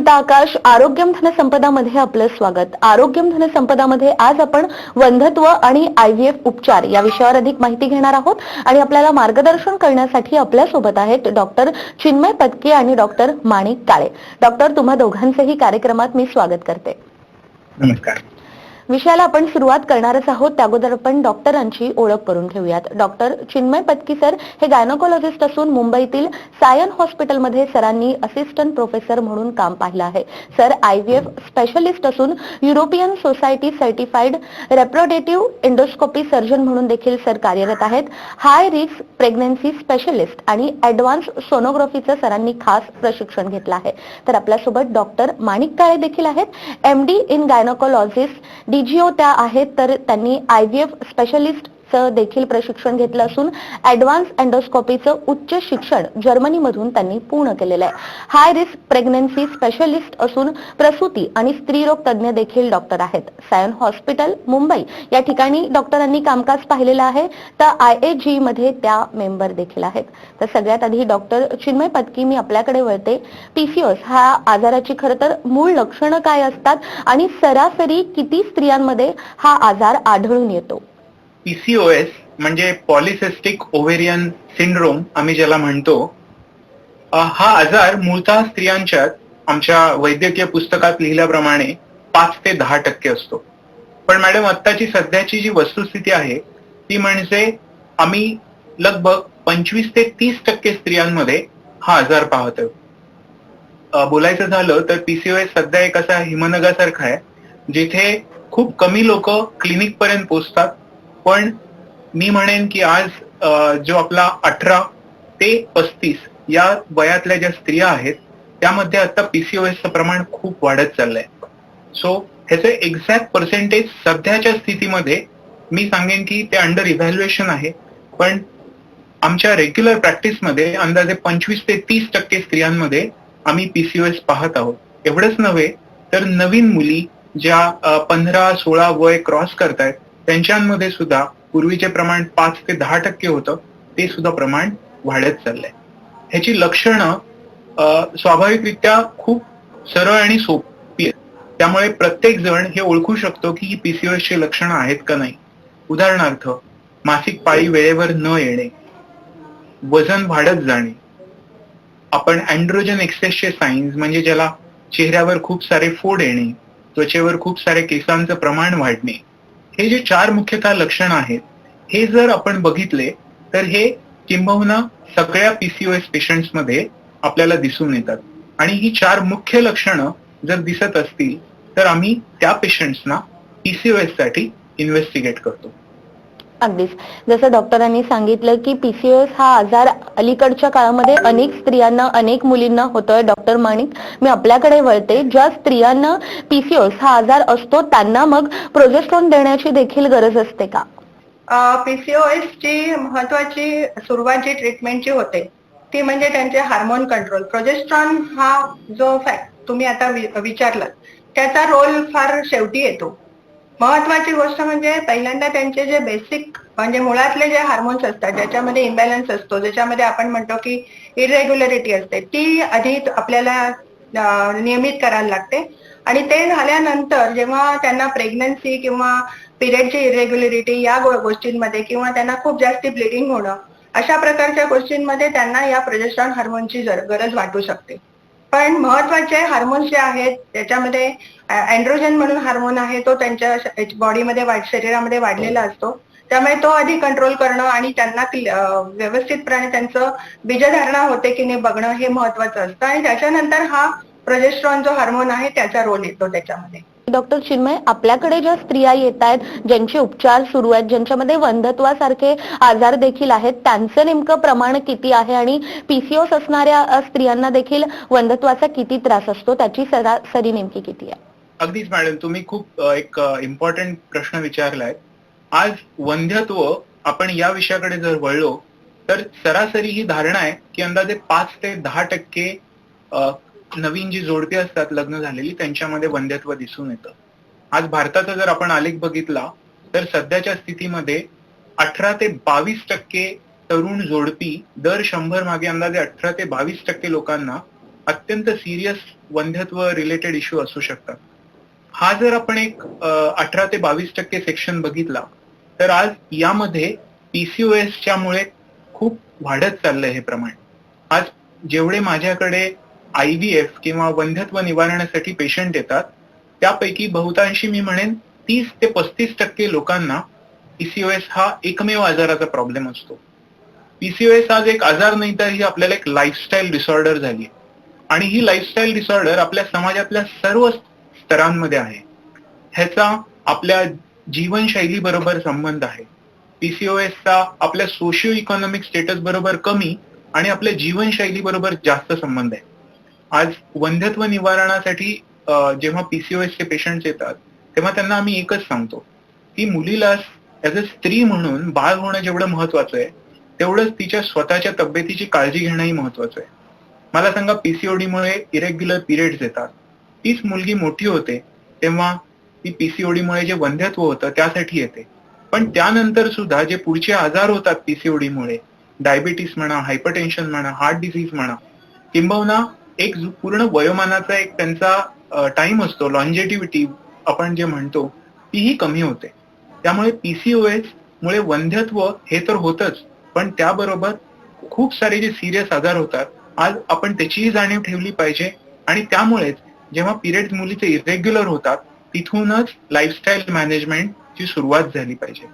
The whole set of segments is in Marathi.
स्मिता आकाश, आरोग्यम धनसंपदा मध्ये आपलं स्वागत. आरोग्यम धनसंपदा मध्ये आज आपण वंध्यत्व आणि IVF उपचार या विषयावर अधिक माहिती घेणार आहोत आणि आपल्याला मार्गदर्शन करण्यासाठी आपल्या सोबत आहेत डॉक्टर चिन्मय पत्की आणि डॉक्टर माणिक काळे. डॉक्टर, तुम्हा दोघांचेही कार्यक्रमात मी स्वागत करते. नमस्कार. विषयाला आपण सुरुवात करणारच आहोत. त्याअगोदर आपण डॉक्टरांची ओळख करून घेऊयात. डॉक्टर चिन्मय पत्की सर हे गायनोकोलॉजिस्ट असून मुंबईतील सायन हॉस्पिटलमध्ये सरांनी असिस्टंट प्रोफेसर म्हणून काम पाहिलं आहे. सर IVF स्पेशलिस्ट असून European society certified reproductive endoscopy surgeon म्हणून देखील सर कार्यरत आहेत. हाय रिस्क प्रेग्नन्सी स्पेशलिस्ट आणि ऍडव्हान्स सोनोग्राफीचं सरांनी खास प्रशिक्षण घेतलं आहे. तर आपल्यासोबत डॉक्टर माणिक काळे देखील आहेत. MD इन गायनोकोलॉजिस्ट DGO त्या आहेत. तर त्यांनी IVF स्पेशलिस्ट देखील प्रशिक्षण घेतलं असून ऍडव्हान्स एंडोस्कोपीचं उच्च शिक्षण जर्मनीमधून त्यांनी पूर्ण केलेलं आहे. हाय रिस्क प्रेग्नन्सी स्पेशलिस्ट असून प्रसूती आणि स्त्रीरोग तज्ज्ञ देखील डॉक्टर आहेत. सायन हॉस्पिटल मुंबई या ठिकाणी डॉक्टरांनी कामकाज पाहिलेलं आहे. तर IAG मध्ये त्या मेंबर देखील आहेत. तर सगळ्यात आधी डॉक्टर चिन्मय पत्की, मी आपल्याकडे वळते. PCOS हा आजाराची खरं तर मूळ लक्षणं काय असतात आणि सरासरी किती स्त्रियांमध्ये हा आजार आढळून येतो? PCOS म्हणजे पॉलिसिस्टिक ओव्हेरियन सिंड्रोम आम्ही ज्याला म्हणतो, हा आजार मूळतः स्त्रियांच्यात आमच्या वैद्यकीय पुस्तकात लिहिल्याप्रमाणे 5 ते 10% असतो. पण मॅडम, आत्ताची सध्याची जी वस्तुस्थिती आहे ती म्हणजे आम्ही लगभग 25 ते 30% स्त्रियांमध्ये हा आजार पाहतोय. बोलायचं झालं तर PCOS सध्या एक असा हिमनगासारखा आहे जिथे खूप कमी लोक क्लिनिक पर्यंत पोहोचतात. पण मी म्हणेन की आज जो आपला 18 ते 35 या वयातल्या ज्या स्त्रिया आहेत त्यामध्ये आता PCOSचं प्रमाण खूप वाढत चाललंय. सो ह्याचे एक्झॅक्ट पर्सेंटेज सध्याच्या स्थितीमध्ये मी सांगेन की ते अंडर इव्हॅल्युएशन आहे. पण आमच्या रेग्युलर प्रॅक्टिसमध्ये अंदाजे 25 ते 30% स्त्रियांमध्ये आम्ही PCOS पाहत आहोत. एवढंच नव्हे तर नवीन मुली ज्या 15-16 वय क्रॉस करतायत त्यांच्यामध्ये सुद्धा पूर्वीचे प्रमाण 5 ते 10% होतं, ते सुद्धा प्रमाण वाढत चाललंय. ह्याची लक्षणं स्वाभाविकरित्या खूप सरळ आणि सोपी आहेत. त्यामुळे प्रत्येक जण हे ओळखू शकतो की ही PCOSची लक्षणं आहेत का नाही. उदाहरणार्थ, मासिक पाळी वेळेवर न येणे, वजन वाढत जाणे, आपण अँड्रोजन एक्सेसचे साईन्स म्हणजे ज्याला चेहऱ्यावर खूप सारे फोड येणे, त्वचेवर खूप सारे केसांचं प्रमाण वाढणे, हे जे 4 मुख्यतः लक्षणं आहेत, हे जर आपण बघितले तर हे किंबहुना सगळ्या PCOS पेशंट्समध्ये आपल्याला दिसून येतात. आणि ही 4 मुख्य लक्षणं जर दिसत असतील तर आम्ही त्या पेशंट्सना PCOS साठी इन्व्हेस्टिगेट करतो. अगदीच जसं डॉक्टरांनी सांगितलं की PCOS हा आजार अलीकडच्या काळामध्ये अनेक स्त्रियांना, अनेक मुलींना होतोय. डॉक्टर माणिक, मी आपल्याकडे वळते. ज्या स्त्रियांना PCOS हा आजार असतो त्यांना मग प्रोजेस्टेरॉन देण्याची देखील गरज असते का? PCOS ची महत्वाची सुरुवात जी ट्रीटमेंटची होते ती म्हणजे त्यांचे हार्मोन कंट्रोल. प्रोजेस्टेरॉन हा जो फॅक्ट तुम्ही आता विचारलात त्याचा रोल फार शेवटी येतो. महत्वाची गोष्ट म्हणजे पहिल्यांदा त्यांचे जे बेसिक म्हणजे मुळातले जे हार्मोन्स असतात ज्याच्यामध्ये इम्बॅलन्स असतो, ज्याच्यामध्ये आपण म्हणतो की इरेग्युलरिटी असते, ती आधी आपल्याला नियमित करायला लागते. आणि ते झाल्यानंतर जेव्हा त्यांना प्रेग्नन्सी किंवा पिरियडची इरेग्युलरिटी या गोष्टींमध्ये किंवा त्यांना खूप जास्ती ब्लिडिंग होणं अशा प्रकारच्या गोष्टींमध्ये त्यांना या प्रोजेस्टेरॉन हार्मोनची गरज वाटू शकते. पण महत्वाचे हार्मोन्स जे आहेत त्याच्यामध्ये अँड्रोजन म्हणून हार्मोन आहे, तो त्यांच्या बॉडीमध्ये शरीरामध्ये वाढलेला असतो. त्यामुळे तो आधी कंट्रोल करणं आणि त्यांना व्यवस्थितपणे त्यांचं बीजधारणा होते की नाही बघणं हे महत्वाचं असतं. आणि त्याच्यानंतर हा प्रोजेस्टेरॉन जो हार्मोन आहे त्याचा रोल येतो त्याच्यामध्ये. डॉक्टर चिन्मय, आपल्याकडे ज्या स्त्रिया येत आहेत ज्यांचे उपचार सुरू आहेत, ज्यांच्यामध्ये वंध्यत्वासारखे आजार देखील आहेत, त्यांचं नेमकं प्रमाण किती आहे आणि PCOS असणाऱ्या स्त्रियांना देखील वंध्यत्वाचा किती त्रास असतो, त्याची सरासरी नेमकी किती आहे? अगदीच मॅडम, तुम्ही खूप एक इम्पॉर्टंट प्रश्न विचारलाय. आज वंध्यत्व आपण या विषयाकडे जर वळलो तर सरासरी ही धारणा आहे की अंदाजे 5 ते 10% नवीन जी जोडपी असतात लग्न झालेली त्यांच्यामध्ये वंध्यत्व दिसून येतं. आज भारताचा जर आपण आलेख बघितला तर सध्याच्या स्थितीमध्ये 18 ते 22% तरुण जोडपी दर 100 मागे अंदाजे 18 ते 22% लोकांना अत्यंत सिरियस वंध्यत्व रिलेटेड इश्यू असू शकतात. हा जर आपण एक 18 ते 22% सेक्शन बघितला तर आज यामध्ये पीसीओएसच्या मुळे खूप वाढत चाललंय हे प्रमाण. आज जेवढे माझ्याकडे IVF किंवा वंध्यत्व निवारणासाठी पेशंट येतात त्यापैकी बहुतांशी मी म्हणेन 30 ते 35% लोकांना पीसीओएस हा एकमेव आजाराचा प्रॉब्लेम असतो. पीसीओएस आज एक आजार नाही तर ही आपल्याला एक लाईफस्टाईल डिसऑर्डर झाली आहे आणि ही लाईफस्टाईल डिसऑर्डर आपल्या समाजातल्या सर्व स्तरांमध्ये आहे. ह्याचा आपल्या जीवनशैली बरोबर संबंध आहे. पीसीओएसचा आपल्या सोशिओ इकॉनॉमिक स्टेटस बरोबर कमी आणि आपल्या जीवनशैली बरोबर जास्त संबंध आहे. आज वंध्यत्व निवारणासाठी जेव्हा पीसीओएसचे पेशंट येतात तेव्हा त्यांना आम्ही एकच सांगतो की मुलीला ऍज अ स्त्री म्हणून बाळ होणं जेवढं महत्वाचं आहे तेवढंच तिच्या स्वतःच्या तब्येतीची काळजी घेणंही महत्वाचं आहे. मला सांगा, पीसीओडीमुळे इरेग्युलर पिरियड्स येतात. तीच मुलगी मोठी होते तेव्हा ती पीसीओडीमुळे जे वंध्यत्व होतं त्यासाठी येते. पण त्यानंतर सुद्धा जे पुढचे आजार होतात पीसीओडीमुळे, डायबिटीस म्हणा, हायपरटेन्शन म्हणा, हार्ट डिसीज म्हणा, किंबहुना एक पूर्ण वयोमानाचा एक त्यांचा टाइम असतो, लॉन्जेटिव्हिटी आपण जे म्हणतो, तीही कमी होते. त्यामुळे पीसीओएस मुळे वंध्यत्व हे तर होतच, पण त्याबरोबर खूप सारे जे सिरियस आजार होतात आज आपण त्याचीही जाणीव ठेवली पाहिजे. आणि त्यामुळेच जेव्हा पिरियड्स मुलीचे इरेग्युलर होतात तिथूनच लाईफस्टाईल मॅनेजमेंटची सुरुवात झाली पाहिजे.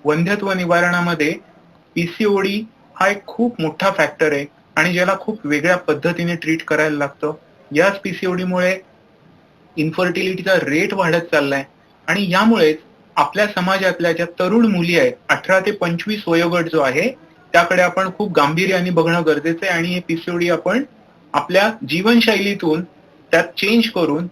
वंध्यत्व निवारणामध्ये पीसीओडी हा एक खूप मोठा फॅक्टर आहे आणि ज्याला खूप वेगळ्या पद्धतीने ट्रीट करायला लागतं. याच पीसीओडीमुळे इन्फर्टिलिटीचा रेट वाढत चाललाय आणि यामुळेच आपल्या समाजातल्या ज्या तरुण मुली आहेत 18 ते 25 वयोगट जो आहे त्याकडे आपण खूप गांभीर्याने बघणं गरजेचं आहे आणि हे पीसीओडी आपण आपल्या जीवनशैलीतून त्यात चेंज करून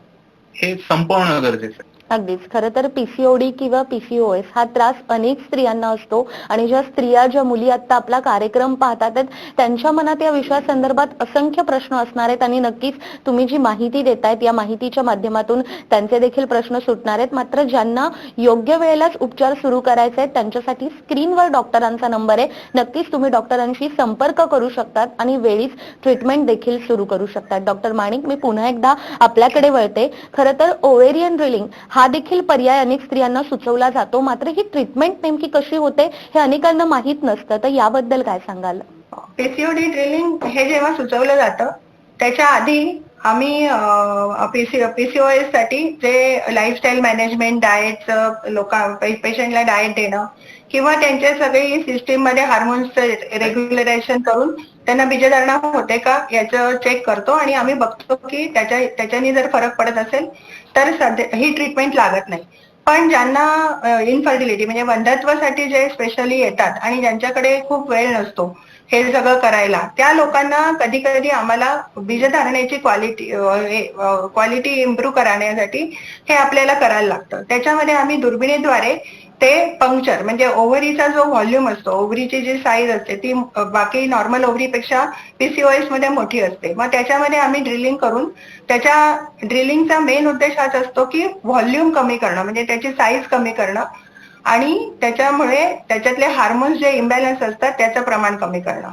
हे संपवणं गरजेचं आहे. अगदीच. खरं तर पीसीओडी किंवा पीसीओएस हा त्रास अनेक स्त्रियांना असतो आणि ज्या मुली आता आपला कार्यक्रम पाहतात त्यांच्या मनात या विषयासंदर्भात असंख्य प्रश्न असणार आहेत आणि नक्कीच तुम्ही जी माहिती देतायत या माहितीच्या माध्यमातून त्यांचे देखील प्रश्न सुटणार आहेत. मात्र ज्यांना योग्य वेळेलाच उपचार सुरू करायचे आहेत त्यांच्यासाठी स्क्रीनवर डॉक्टरांचा नंबर आहे. नक्कीच तुम्ही डॉक्टरांशी संपर्क करू शकतात आणि वेळीच ट्रीटमेंट देखील सुरू करू शकतात. डॉक्टर माणिक, मी पुन्हा एकदा आपल्याकडे वळते. खरं तर ओव्हेरियन ड्रिलिंग हा देखील पर्याय अनेक स्त्रियांना सुचवला जातो, मात्र ही ट्रीटमेंट नेमकी कशी होते हे अनेकांना माहीत नसतं, तर याबद्दल काय सांगाल? पीसीओडी ड्रिलिंग हे जेव्हा सुचवलं जातं त्याच्या आधी आम्ही पीसीओएस साठी जे लाईफस्टाईल मॅनेजमेंट, डाएटचं पेशंटला डाएट देणं किंवा त्यांच्या सगळी सिस्टीम मध्ये हार्मोन्स रेग्युलरायझेशन करून त्यांना बीजधारणा होते का याचं चेक करतो आणि आम्ही बघतो की त्याच्याने जर फरक पडत असेल तर ही ट्रीटमेंट लागत नाही. पण ज्यांना इनफर्टिलिटी म्हणजे वंध्यत्वासाठी जे स्पेशली येतात आणि ज्यांच्याकडे खूप वेळ नसतो हे सगळं करायला, त्या लोकांना कधी कधी आम्हाला बीजधारणेची क्वालिटी इम्प्रूव्ह करण्यासाठी हे आपल्याला करायला लागतं. त्याच्यामध्ये आम्ही दुर्बिणीद्वारे ते पंक्चर म्हणजे ओव्हरीचा जो व्हॉल्यूम असतो, ओव्हरीची जी साईज असते ती बाकी नॉर्मल ओव्हरीपेक्षा पीसीओएस मध्ये मोठी असते. मग त्याच्यामध्ये आम्ही ड्रिलिंग करून त्याच्या ड्रिलिंगचा मेन उद्देश हाच असतो की व्हॉल्यूम कमी करणं म्हणजे त्याची साईज कमी करणं आणि त्याच्यामुळे त्याच्यातले हार्मोन्स जे इम्बॅलन्स असतात त्याचं प्रमाण कमी करणं.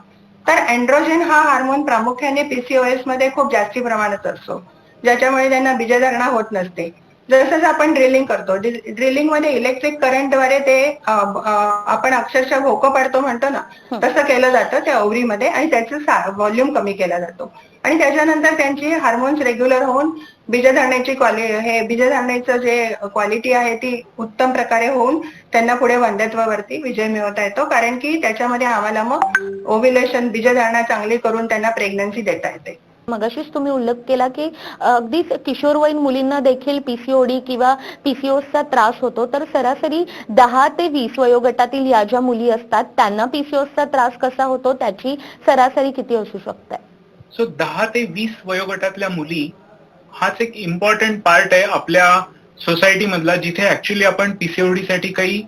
तर एंड्रोजन हा हार्मोन प्रामुख्याने पीसीओएस मध्ये खूप जास्ती प्रमाणात असतो ज्याच्यामुळे त्यांना बीजधारणा होत नसते. जसं आपण ड्रिलिंग करतो, ड्रिलिंग मध्ये इलेक्ट्रिक करंटद्वारे ते आपण अक्षरशः भोकं पाडतो म्हणतो ना, तसं केलं जातं त्या ओव्हरीमध्ये आणि त्याचं व्हॉल्यूम कमी केला जातो आणि त्याच्यानंतर त्यांची हार्मोन्स रेग्युलर होऊन बीजधारणेचं जे क्वालिटी आहे ती उत्तम प्रकारे होऊन त्यांना पुढे वंध्यत्वावरती विजय मिळवता येतो. कारण की त्याच्यामध्ये आम्हाला मग ओव्ह्युलेशन बीजधारणा चांगली करून त्यांना प्रेग्नन्सी देता येते. मगाशीच तुम्ही उल्लेख केला की अगदीच किशोरवयीन मुलींना देखील पीसीओडी किंवा पीसीओएसचा त्रास होतो, तर सरासरी 10 ते 20 वयोगटातील या ज्या मुली असतात त्यांना पीसीओएसचा त्रास कसा होतो, त्याची सरासरी किती असू शकते? सो 10 ते 20 वयोगटातल्या मुली हाच एक इम्पॉर्टंट पार्ट आहे आपल्या सोसायटी मधला, जिथे ऍक्च्युली आपण पीसीओडी साठी काही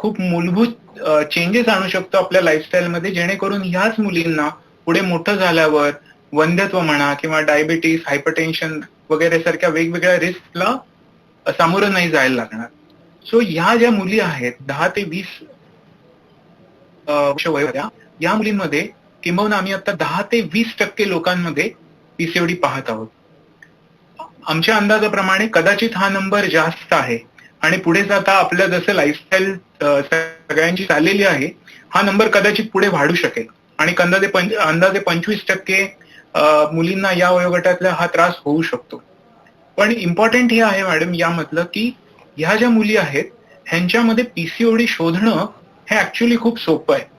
खूप मूलभूत चेंजेस आणू शकतो आपल्या लाईफस्टाईल मध्ये, जेणेकरून ह्याच मुलींना पुढे मोठं झाल्यावर वंध्यत्व म्हणा किंवा डायबिटीस, हायपरटेन्शन वगैरे सारख्या वेगवेगळ्या रिस्कला सामोरं नाही जायला लागणार. सो ह्या ज्या मुली आहेत 10 ते 20 वर्ष वयोगटाच्या या मुलींमध्ये किंबहुना आम्ही आता 10 ते 20% लोकांमध्ये पीसीओडी पाहत आहोत. आमच्या अंदाजाप्रमाणे कदाचित हा नंबर जास्त आहे आणि पुढे जाता आपलं जसं लाईफस्टाईल सगळ्यांची चाललेली आहे, हा नंबर कदाचित पुढे वाढू शकेल आणि अंदाजे 25% मुलींना या वयोगटातला हा त्रास होऊ शकतो. पण इम्पॉर्टंट हे आहे मॅडम यामधलं की ह्या ज्या मुली आहेत ह्यांच्यामध्ये पीसीओडी शोधणं हे ऍक्च्युली खूप सोपं आहे.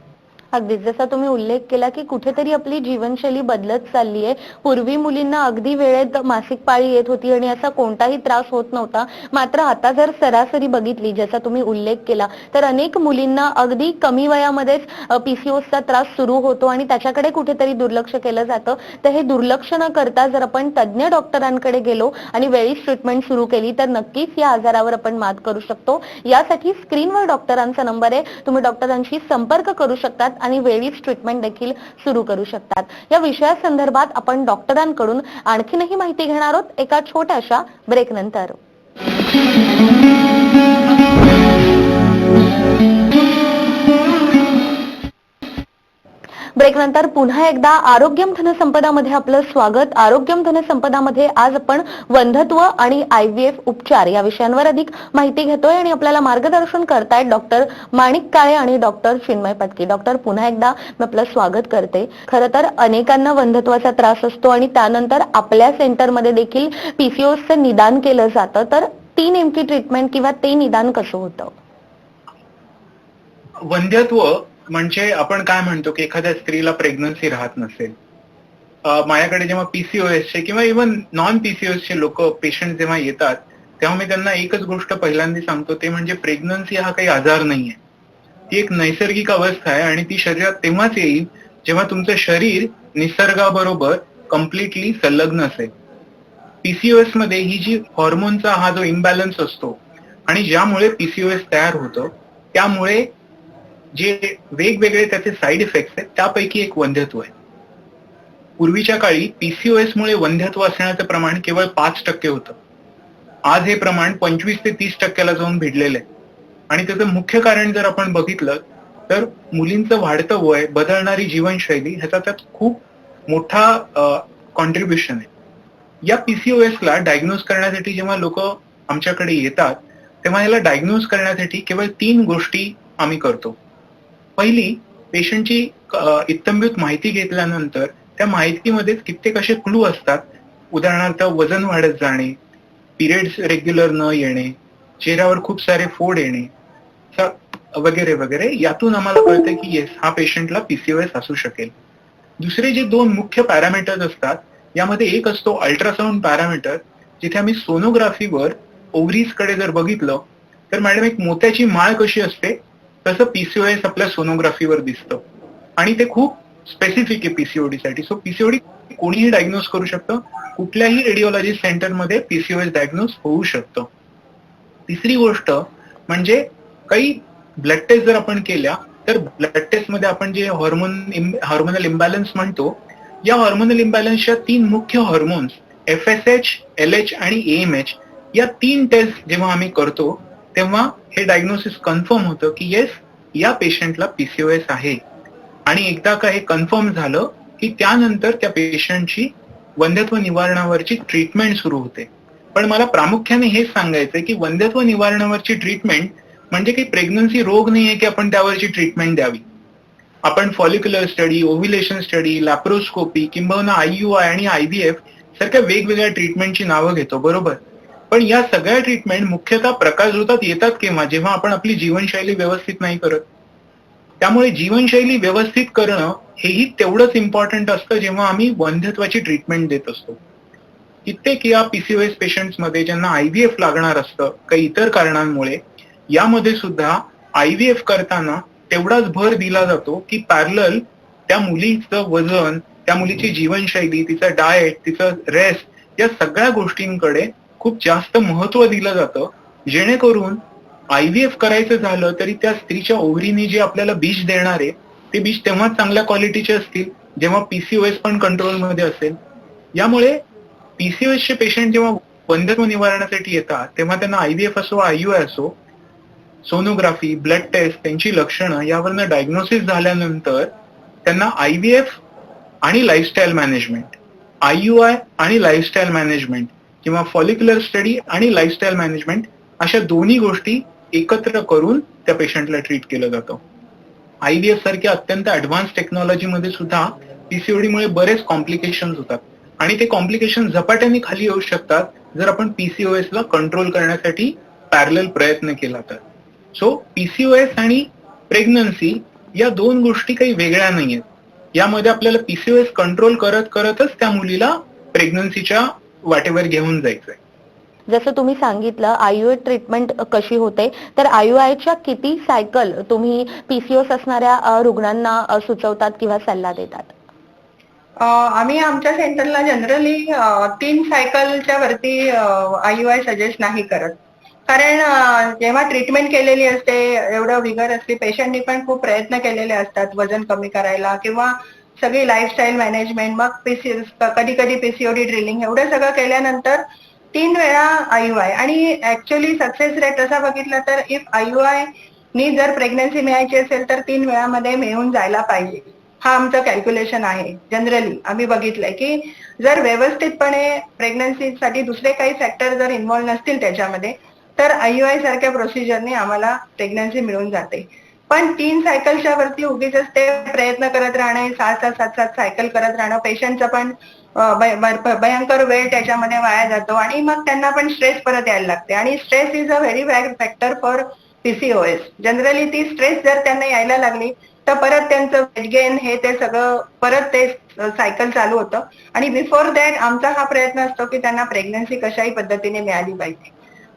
अगदीच जसा तुम्ही उल्लेख केला की कुठेतरी आपली जीवनशैली बदलत चालली आहे. पूर्वी मुलींना अगदी वेळेत मासिक पाळी येत होती आणि असा कोणताही त्रास होत नव्हता. मात्र आता जर सरासरी बघितली, जसा तुम्ही उल्लेख केला, तर अनेक मुलींना अगदी कमी वयामध्येच पीसीओएसचा त्रास सुरू होतो आणि त्याच्याकडे कुठेतरी दुर्लक्ष केलं जातं. तर हे दुर्लक्ष न करता जर आपण तज्ज्ञ डॉक्टरांकडे गेलो आणि वेळीच ट्रीटमेंट सुरू केली तर नक्कीच या आजारावर आपण मात करू शकतो. यासाठी स्क्रीनवर डॉक्टरांचा नंबर आहे, तुम्ही डॉक्टरांशी संपर्क करू शकतात आणि वेळीच ट्रीटमेंट देखील सुरू करू शकतात. या विषयासंदर्भात आपण डॉक्टरांकडून आणखीनही माहिती घेणार आहोत एका छोट्याशा ब्रेक नंतर. ब्रेक नंतर पुन्हा एकदा आरोग्यम धनसंपदामध्ये आपलं स्वागत. आरोग्यम धनसंपदामध्ये आज आपण वंध्यत्व आणि आयव्हीएफ उपचार या विषयांवर अधिक माहिती घेतोय आणि आपल्याला मार्गदर्शन करतायत डॉक्टर माणिक काळे आणि डॉक्टर चिन्मय पत्की. डॉक्टर, पुन्हा एकदा मी आपलं स्वागत करते. खरं तर अनेकांना वंध्यत्वाचा त्रास असतो आणि त्यानंतर आपल्या सेंटरमध्ये देखील पीसीओएसचं निदान केलं जातं. तर ती नेमकी ट्रीटमेंट किंवा ते निदान कसं होतं? वंध्यत्व म्हणजे आपण काय म्हणतो की एखाद्या स्त्रीला प्रेग्नन्सी राहत नसेल. माझ्याकडे जेव्हा पीसीओएसचे किंवा इव्हन नॉन पीसीओएसचे लोक पेशंट जेव्हा येतात तेव्हा मी त्यांना एकच गोष्ट पहिल्यांदा सांगतो, ते म्हणजे प्रेग्नन्सी हा काही आजार नाहीये. ती एक नैसर्गिक अवस्था आहे आणि ती शरीरात तेव्हाच येईल जेव्हा तुमचं शरीर निसर्गाबरोबर कम्प्लिटली संलग्न असेल. पीसीओएस मध्ये ही जी हॉर्मोनचा हा जो इम्बॅलन्स असतो आणि ज्यामुळे पीसीओएस तयार होतं, त्यामुळे जे वेगवेगळे त्याचे साईड इफेक्ट्स आहेत त्यापैकी एक वंध्यत्व आहे. पूर्वीच्या काळी पीसीओएस मुळे वंध्यत्व असण्याचं प्रमाण केवळ 5% होतं. आज हे प्रमाण 25 ते 30% जाऊन भिडलेलं आहे. आणि त्याचं मुख्य कारण जर आपण बघितलं तर मुलींचं वाढतं वय, बदलणारी जीवनशैली ह्याचा त्यात खूप मोठा कॉन्ट्रीब्युशन आहे. या पीसीओएसला डायग्नोज करण्यासाठी जेव्हा लोक आमच्याकडे येतात तेव्हा याला डायग्नोज करण्यासाठी केवळ 3 गोष्टी आम्ही करतो. पहिली, पेशंटची इत्थंभूत माहिती घेतल्यानंतर त्या माहितीमध्येच कित्येक असे क्लू असतात. उदाहरणार्थ वजन वाढत जाणे, पिरियड्स रेग्युलर न येणे, चेहऱ्यावर खूप सारे फोड येणे वगैरे वगैरे. यातून आम्हाला कळतं की येस, हा पेशंटला पीसीओएस असू शकेल. दुसरे जे 2 मुख्य पॅरामीटर्स असतात यामध्ये एक असतो अल्ट्रासाऊंड पॅरामीटर, जिथे आम्ही सोनोग्राफीवर ओव्हरीज कडे जर बघितलं तर मॅडम एक मोत्याची माळ कशी असते तसं पीसीओएस आपल्या सोनोग्राफीवर दिसतं आणि ते खूप स्पेसिफिक आहे पीसीओडीसाठी. सो पीसीओडी कोणीही डायग्नोज करू शकतं, कुठल्याही रेडिओलॉजिस्ट सेंटरमध्ये पीसीओएस डायग्नोज होऊ शकतं. तिसरी गोष्ट म्हणजे काही ब्लड टेस्ट जर आपण केल्या तर ब्लड टेस्ट मध्ये आपण जे हार्मोनल इम्बॅलन्स म्हणतो, या हार्मोनल इम्बॅलन्सच्या 3 मुख्य हार्मोन्स एफएसएच, एलएच आणि एएमएच या 3 टेस्ट जेव्हा आम्ही करतो तेव्हा हे डायग्नोसिस कन्फर्म होतं की येस, या पेशंटला पीसीओएस आहे. आणि एकदा का हे कन्फर्म झालं की त्यानंतर त्या पेशंटची वंध्यत्व निवारणावरची ट्रीटमेंट सुरू होते. पण मला प्रामुख्याने हेच सांगायचंय की वंध्यत्व निवारणावरची ट्रीटमेंट म्हणजे काही प्रेग्नन्सी रोग नाहीये की आपण त्यावरची ट्रीटमेंट द्यावी. आपण follicular study, ovulation study, laparoscopy किंबहुना आययुआय आणि आयव्हीएफ सारख्या वेगवेगळ्या ट्रीटमेंटची नावं घेतो, बरोबर. पण या सगळ्या ट्रीटमेंट मुख्यतः प्रकाशझोतात येतात केव्हा, जेव्हा आपण आपली जीवनशैली व्यवस्थित नाही करत. त्यामुळे जीवनशैली व्यवस्थित करणं हेही तेवढंच इम्पॉर्टंट असतं जेव्हा आम्ही वंध्यत्वाची ट्रीटमेंट देत असतो. कित्येक या पीसीओएस पेशंट्समध्ये ज्यांना आयव्हीएफ लागणार असतं काही इतर कारणांमुळे, यामध्ये सुद्धा आयव्हीएफ करताना तेवढाच भर दिला जातो की पॅरलल त्या मुलीचं वजन, त्या मुलीची जीवनशैली, तिचा डाएट, तिचं रेस्ट या सगळ्या गोष्टींकडे खूप जास्त महत्व दिलं जातं, जेणेकरून आयव्हीएफ करायचं झालं तरी त्या स्त्रीच्या ओव्हरीने जे आपल्याला बीज देणार आहे ते बीज तेव्हाच चांगल्या क्वालिटीचे असतील जेव्हा पीसीओएस पण कंट्रोलमध्ये असेल. यामुळे पीसीओएसचे पेशंट जेव्हा वंध्यत्व निवारणासाठी येतात तेव्हा त्यांना आयव्हीएफ असो, आययुआय असो, सोनोग्राफी, ब्लड टेस्ट, त्यांची लक्षणं यावरनं डायग्नोसिस झाल्यानंतर त्यांना आयव्हीएफ आणि लाईफस्टाईल मॅनेजमेंट IUI आणि लाईफस्टाईल मॅनेजमेंट किंवा फॉलिक्युलर स्टडी आणि लाईफस्टाईल मॅनेजमेंट अशा दोन्ही गोष्टी एकत्र करून त्या पेशंटला ट्रीट केलं जातं. IVF सारख्या अत्यंत ऍडव्हान्स टेक्नॉलॉजीमध्ये सुद्धा PCOD मुळे बरेच कॉम्प्लिकेशन्स होतात आणि ते कॉम्प्लिकेशन झपाट्याने खाली येऊ शकतात जर आपण PCOS ला कंट्रोल करण्यासाठी पॅरलल प्रयत्न केला तर. सो PCOS आणि प्रेग्नन्सी या दोन गोष्टी काही वेगळ्या नाहीयेत. यामध्ये आपल्याला PCOS कंट्रोल करत करतच त्या मुलीला प्रेग्नन्सीच्या वाटेवर घेऊन जायचंय. जसं तुम्ही सांगितलं IUI ट्रीटमेंट कशी होते, तर IUIच्या किती सायकल तुम्ही PCOS असणाऱ्या रुग्णांना सुचवतात किंवा सल्ला देतात? आम्ही आमच्या सेंटरला जनरली 3 सायकलच्या वरती IUI सजेस्ट नाही करत. कारण जेव्हा ट्रीटमेंट केलेली असते, एवढं विगरसली पेशंटनी पण खूप प्रयत्न केलेले असतात वजन कमी करायला किंवा सगळी लाईफस्टाईल मॅनेजमेंट, मग कधी कधी PCOD ड्रिलिंग, एवढं सगळं केल्यानंतर 3 वेळा IUI आणि ऍक्च्युअली सक्सेस रेट तसा बघितला तर इफ IUI नी जर प्रेग्नन्सी मिळायची असेल तर 3 वेळामध्ये मिळून जायला पाहिजे. हा आमचं कॅल्क्युलेशन आहे. जनरली आम्ही बघितलंय की जर व्यवस्थितपणे प्रेग्नन्सीसाठी दुसरे काही फॅक्टर जर इन्व्हॉल्व नसतील त्याच्यामध्ये तर IUI सारख्या प्रोसिजरने आम्हाला प्रेग्नन्सी मिळून जाते. पण 3 सायकलच्या वरती उगीच ते प्रयत्न करत राहणे, 6-7 सायकल करत राहणं, पेशंटचं पण भयंकर वेळ त्याच्यामध्ये वाया जातो आणि मग त्यांना पण स्ट्रेस परत यायला लागते आणि stress is a very bad factor for PCOS. Generally ती स्ट्रेस जर त्यांना यायला लागली तर परत त्यांचं वेट गेन हे ते सगळं परत ते सायकल चालू होतं आणि बिफोर दॅट आमचा हा प्रयत्न असतो की त्यांना प्रेग्नन्सी कशाही पद्धतीने मिळाली पाहिजे.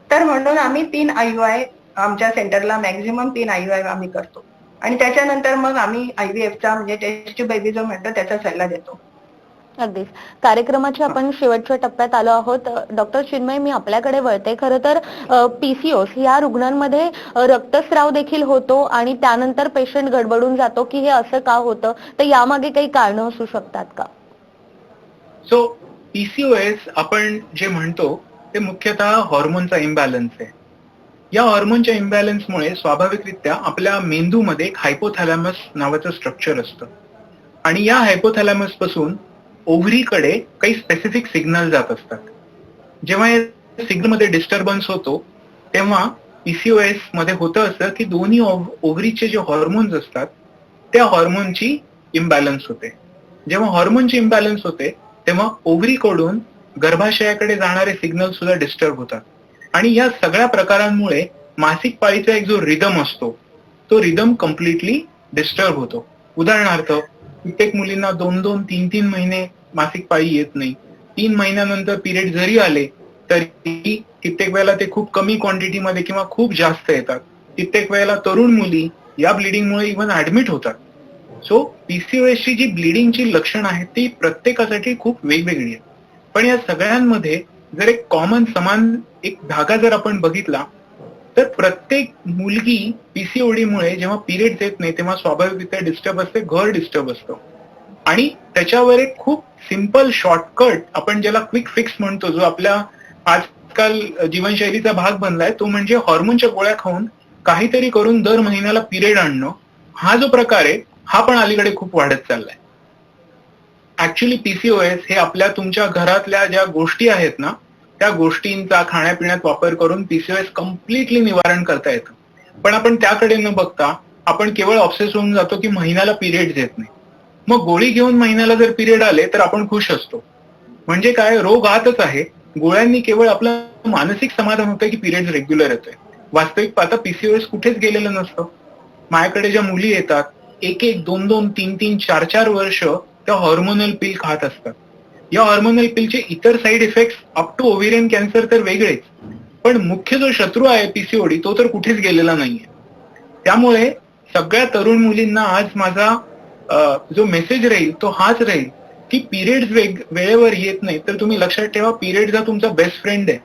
तर म्हणून आम्ही 3 IUI आमच्या सेंटरला मॅक्झिमम 3 IUI आम्ही करतो आणि त्याच्यानंतर मग आम्ही IVFचा म्हणजे टेस्ट ट्यूब बेबी जो म्हणतो त्याचा सल्ला देतो. अगदीच. कार्यक्रमाच्या आपण शेवटच्या टप्प्यात आलो आहोत. डॉक्टर चिन्मय, मी आपल्याकडे वळते. खरं तर PCOS या रुग्णांमध्ये रक्तस्राव देखील होतो आणि त्यानंतर पेशंट गडबडून जातो की हे असं का होतं, तर यामागे काही कारणं असू शकतात का? सो PCOS आपण जे म्हणतो ते मुख्यतः हॉर्मोनचा इम्बॅलन्स आहे. या हॉर्मोनच्या इम्बॅलन्समुळे स्वाभाविकरित्या आपल्या मेंदूमध्ये एक हायपोथॅलॅमस नावाचं स्ट्रक्चर असतं आणि या हायपोथॅलॅमस पासून ओव्हरीकडे काही स्पेसिफिक सिग्नल जात असतात. जेव्हा या सिग्नलमध्ये डिस्टर्बन्स होतो तेव्हा PCOS मध्ये होतं असं की दोन्ही ओव्हरीचे जे हॉर्मोन्स असतात त्या हॉर्मोनची इम्बॅलन्स होते. जेव्हा हॉर्मोनची इम्बॅलन्स होते तेव्हा ओव्हरीकडून गर्भाशयाकडे जाणारे सिग्नल सुद्धा डिस्टर्ब होतात आणि या सगळ्या प्रकारांमुळे मासिक पाळीचा एक जो रिदम असतो तो रिदम कम्प्लिटली डिस्टर्ब होतो. उदाहरणार्थ, कित्येक मुलींना 2-2, 3-3 महिने मासिक पाळी येत नाही. 3 महिन्यानंतर पिरियड जरी आले तरी कित्येक वेळेला ते खूप कमी क्वांटिटीमध्ये किंवा खूप जास्त येतात. कित्येक वेळेला तरुण मुली या ब्लिडिंगमुळे इव्हन ऍडमिट होतात. सो PCOS ची जी ब्लिडिंगची लक्षणं आहेत ती प्रत्येकासाठी खूप वेगवेगळी आहेत. पण या सगळ्यांमध्ये जर एक कॉमन समान एक धागा जर आपण बघितला तर प्रत्येक मुलगी PCOD मुळे जेव्हा पिरियड येत नाही तेव्हा स्वाभाविकरित्या डिस्टर्ब असते, घर डिस्टर्ब असतं आणि त्याच्यावर एक खूप सिंपल शॉर्टकट आपण ज्याला क्विक फिक्स म्हणतो जो आपल्या आजकाल जीवनशैलीचा भाग बनलाय तो म्हणजे हॉर्मोनच्या गोळ्या खाऊन काहीतरी करून दर महिन्याला पिरियड आणणं. हा जो प्रकार आहे हा पण अलीकडे खूप वाढत चाललाय. ऍक्च्युअली PCOS हे आपल्या तुमच्या घरातल्या ज्या गोष्टी आहेत ना त्या गोष्टींचा खाण्यापिण्यात वापर करून PCOS कम्प्लिटली निवारण करता येतं. पण आपण त्याकडे न बघता आपण केवळ ऑब्सेस होऊन जातो की महिन्याला पिरियड येत नाही. मग गोळी घेऊन महिन्याला जर पिरियड आले तर आपण खुश असतो. म्हणजे काय, रोग आतच आहे, गोळ्यांनी केवळ आपलं मानसिक समाधान होतं की पिरियड रेग्युलर येतोय. वास्तविक पाहता PCOS कुठेच गेलेलं नसतं. माझ्याकडे ज्या मुली येतात 1-1, 2-2, 3-3, 4-4 वर्ष त्या हॉर्मोनल पिल खात असतात. या हॉर्मोनल पिलचे इतर side effects up to ovarian cancer तर वेगळेच, पण मुख्य जो शत्रू आहे PCOD तो तर कुठेच गेलेला नाहीये. त्यामुळे सगळ्या तरुण मुलींना आज माझा जो मेसेज राहील तो हाच राहील की पिरियड्स वेळेवर येत नाही तर तुम्ही लक्षात ठेवा पिरियड हा तुमचा बेस्ट फ्रेंड आहे.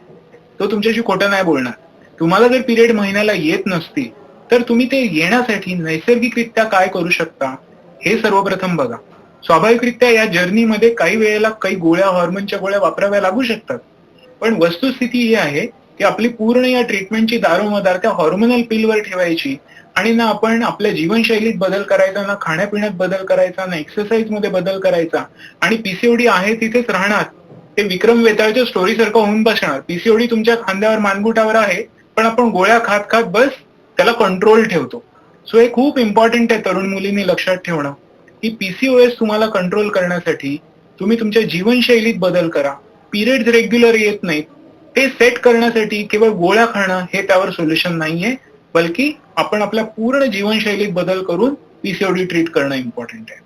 तो तुमच्याशी खोटं नाही बोलणार. तुम्हाला जर पिरियड महिन्याला येत नसतील तर तुम्ही ते येण्यासाठी नैसर्गिकरित्या काय करू शकता हे सर्वप्रथम बघा. स्वाभाविकरित्या या जर्नीमध्ये काही वेळेला काही गोळ्या, हॉर्मोनच्या गोळ्या वापराव्या लागू शकतात, पण वस्तुस्थिती ही आहे की आपली पूर्ण या ट्रीटमेंटची दारोमदार त्या हॉर्मोनल पिलवर ठेवायची आणि ना आपण आपल्या जीवनशैलीत बदल करायचा, ना खाण्यापिण्यात बदल करायचा, ना एक्सरसाइज मध्ये बदल करायचा आणि पीसीओडी आहे तिथेच राहणार. ते विक्रम वेताळच्या स्टोरी सारखं होऊन बसणार. पीसीओडी तुमच्या खांद्यावर मानगुटावर आहे, पण आपण गोळ्या खात खात बस त्याला कंट्रोल ठेवतो. सो हे खूप इम्पॉर्टंट आहे तरुण मुलींनी लक्षात ठेवणं की पीसीओएस तुम्हाला कंट्रोल करण्यासाठी तुम्ही तुमच्या जीवनशैलीत बदल करा. पिरियड्स रेग्युलर येत नाहीत, ते सेट करण्यासाठी केवळ गोळ्या खाणं हे त्यावर सोल्युशन नाहीये, बल्कि आपण आपल्या पूर्ण जीवनशैलीत बदल करून पीसीओडी ट्रीट करणं इम्पॉर्टंट आहे.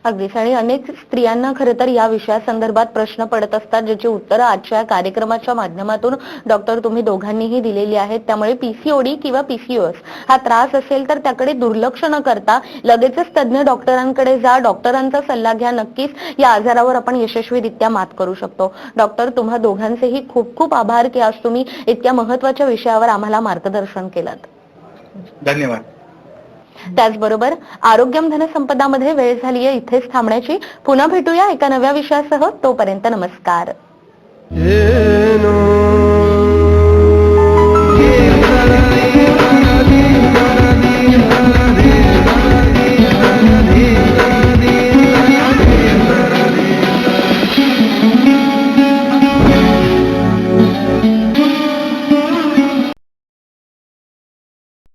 अगदीच. आणि अनेक स्त्रियांना खरं तर या विषयासंदर्भात प्रश्न पडत असतात, ज्याची उत्तरं आजच्या कार्यक्रमाच्या माध्यमातून डॉक्टर तुम्ही दोघांनीही दिलेली आहेत. त्यामुळे पीसीओडी किंवा पीसीओएस हा त्रास असेल तर त्याकडे दुर्लक्ष न करता लगेचच तज्ञ डॉक्टरांकडे जा, डॉक्टरांचा सल्ला घ्या. नक्कीच या आजारावर आपण यशस्वीरित्या मात करू शकतो. डॉक्टर, तुम्हा दोघांचेही खूप खूप आभार की आज तुम्ही इतक्या महत्त्वाच्या विषयावर आम्हाला मार्गदर्शन केलं. धन्यवाद. त्याचबरोबर आरोग्यम धनसंपदामध्ये वेळ झालीये इथेच थांबण्याची. पुन्हा भेटूया एका नव्या विषयासह. तोपर्यंत नमस्कार.